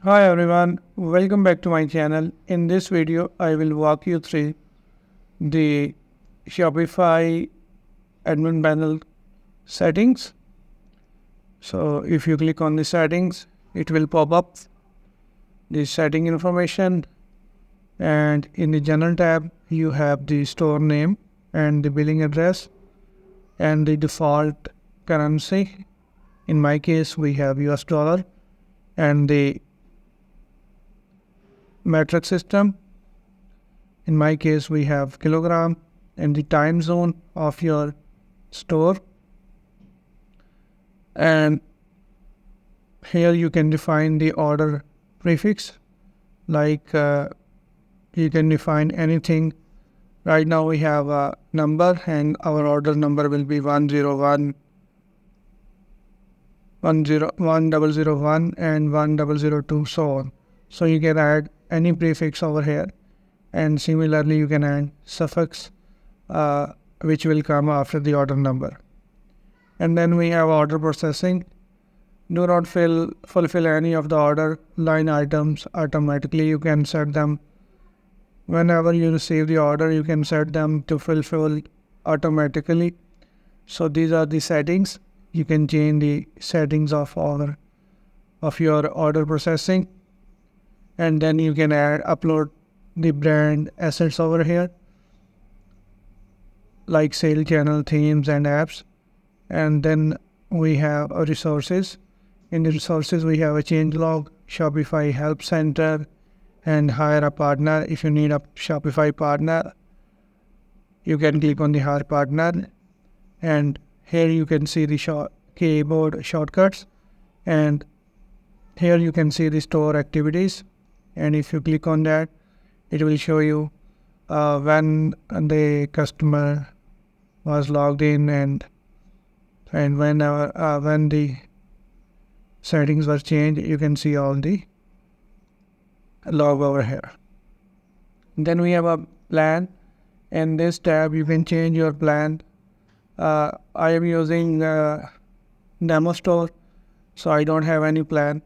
Hi everyone, welcome back to my channel. In this video, I will walk you through the Shopify admin panel settings. So if you click on the settings, it will pop up the setting information, and in the general tab, you have the store name and the billing address and the default currency. In my case, we have US dollar and the metric system. In my case, we have kilogram and the time zone of your store. And here you can define the order prefix, like you can define anything. Right now we have a number and our order number will be 101, 1001 and 1002, so on. So you can add any prefix over here, and similarly you can add suffix which will come after the order number. And then we have order processing. Do not fulfill any of the order line items automatically. You can set them whenever you receive the order, you can set them to fulfill automatically. So these are the settings. You can change the settings of your order processing, and then you can upload the brand assets over here, like sale channel, themes and apps. And then we have resources. In the resources, we have a changelog, Shopify help center, and hire a partner. If you need a Shopify partner, you can click on the hire partner, and here you can see the keyboard shortcuts, and here you can see the store activities. And if you click on that, it will show you when the customer was logged in and when the settings were changed. You can see all the log over here. Then we have a plan. In this tab, you can change your plan. I am using demo store, so I don't have any plan.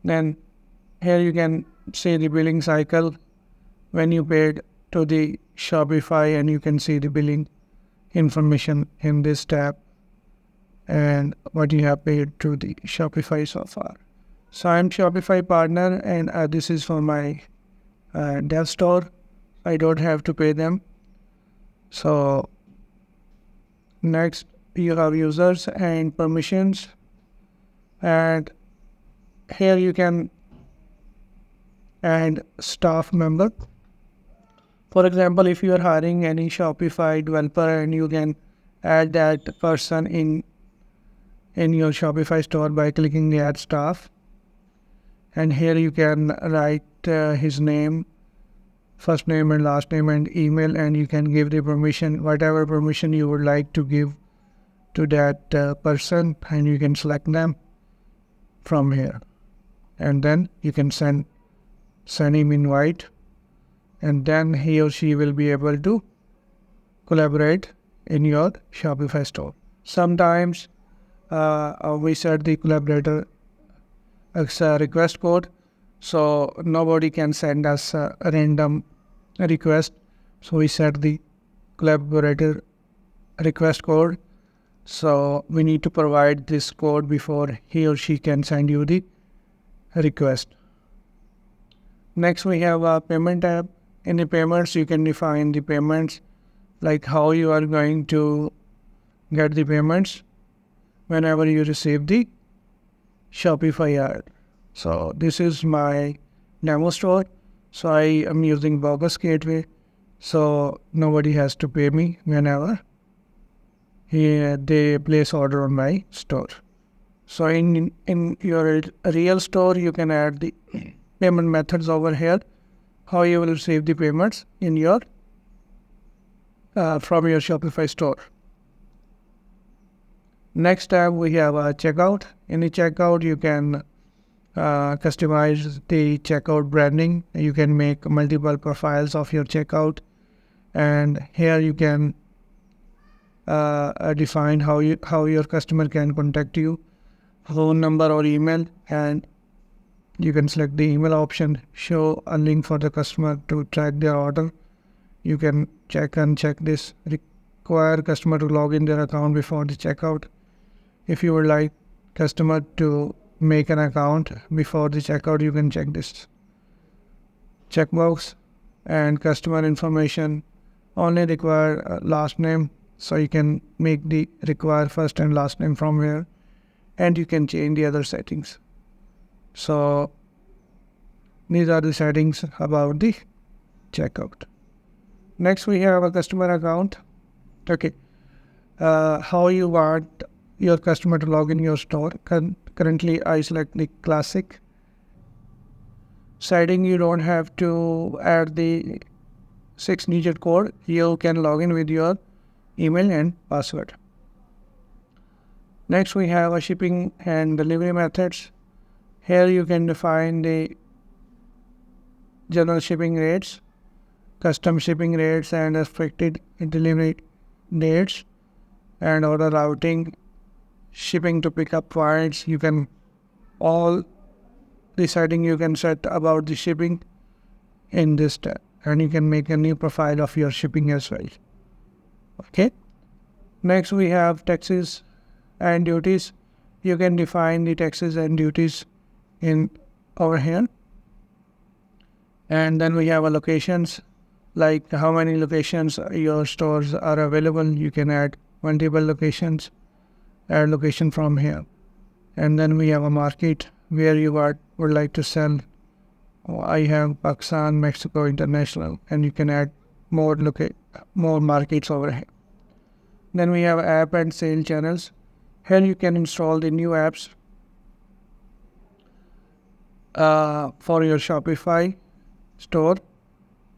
Then here you can see the billing cycle when you paid to the Shopify, and you can see the billing information in this tab and what you have paid to the Shopify so far. So I'm Shopify partner, and this is for my dev store. I don't have to pay them. So next you have users and permissions, and here you can add staff member. For example, if you are hiring any Shopify developer, and you can add that person in your Shopify store by clicking the add staff. And here you can write his name, first name and last name and email, and you can give the permission, whatever permission you would like to give to that person, and you can select them from here. And then you can send him invite, and then he or she will be able to collaborate in your Shopify store. Sometimes we set the collaborator as a request code, so nobody can send us a random request. So we set the collaborator request code. So we need to provide this code before he or she can send you the request. Next, we have a payment tab. In the payments, you can define the payments, like how you are going to get the payments whenever you receive the Shopify ad. So this is my demo store. So I am using Bogus Gateway, so nobody has to pay me whenever they place order on my store. So in your real store, you can add the payment methods over here, how you will receive the payments in your from your Shopify store. Next tab, we have a checkout. In the checkout, you can customize the checkout branding. You can make multiple profiles of your checkout, and here you can define how your customer can contact you, phone number or email, and You can select the email option, show a link for the customer to track their order. You can check and check this, require customer to log in their account before the checkout. If you would like customer to make an account before the checkout, you can check this checkbox. And customer information only require last name, so you can make the require first and last name from here, and you can change the other settings. So these are the settings about the checkout. Next we have a customer account. Okay, how you want your customer to log in your store. Currently I select the classic setting. You don't have to add the 6-digit code. You can log in with your email and password. Next we have a shipping and delivery methods. Here you can define the general shipping rates, custom shipping rates, and expected delivery dates, and order routing, shipping to pickup points. You can all the setting you can set about the shipping in this tab, and you can make a new profile of your shipping as well. Okay. Next we have taxes and duties. You can define the taxes and duties in over here. And then we have locations, like how many locations your stores are available. You can add multiple locations, add location from here. And then we have a market where you would like to sell. I have Pakistan, Mexico, international, and you can add more markets over here. Then we have app and sale channels. Here you can install the new apps for your Shopify store,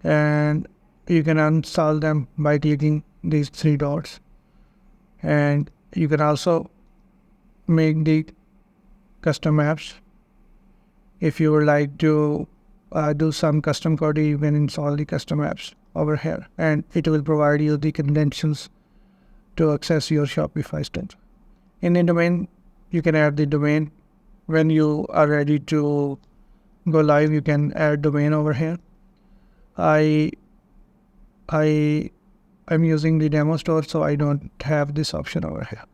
and you can install them by clicking these 3 dots. And you can also make the custom apps. If you would like to do some custom code, you can install the custom apps over here, and it will provide you the credentials to access your Shopify store. In the domain, you can add the domain. When you are ready to go live, you can add domain over here. I am using the demo store, so I don't have this option over here.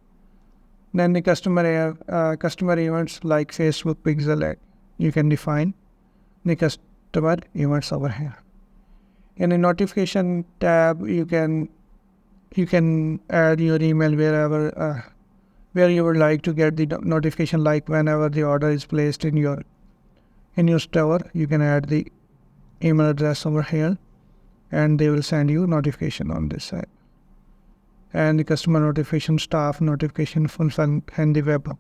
Then the customer events like Facebook Pixel ad. You can define the customer events over here. In the notification tab, you can add your email where you would like to get the notification, like whenever the order is placed in your store. You can add the email address over here, and they will send you notification on this side. And the customer notification, staff notification, fulfill, and the webhook.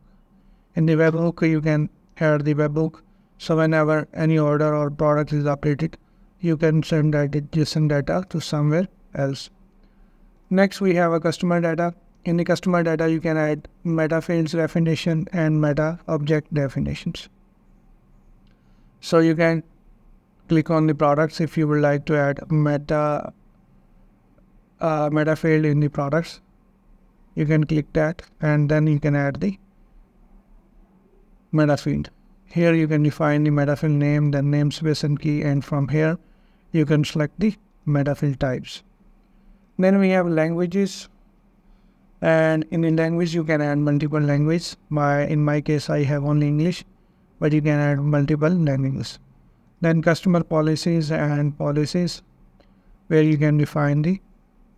In the webhook, you can add the webhook, so whenever any order or product is updated, you can send that JSON data to somewhere else. Next, we have a customer data. In the customer data, you can add meta fields definition and meta object definitions. So you can click on the products if you would like to add meta field in the products. You can click that, and then you can add the meta field. Here you can define the meta field name, then namespace and key, and from here you can select the meta field types. Then we have languages, and in the language you can add multiple languages. In my case, I have only English, but you can add multiple languages. Then customer policies and policies, where you can define the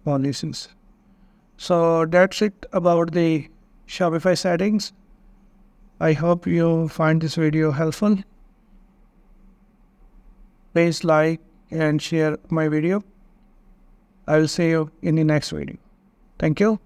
policies. So that's it about the Shopify settings. I hope you find this video helpful. Please like and share my video. I will see you in the next video. Thank you.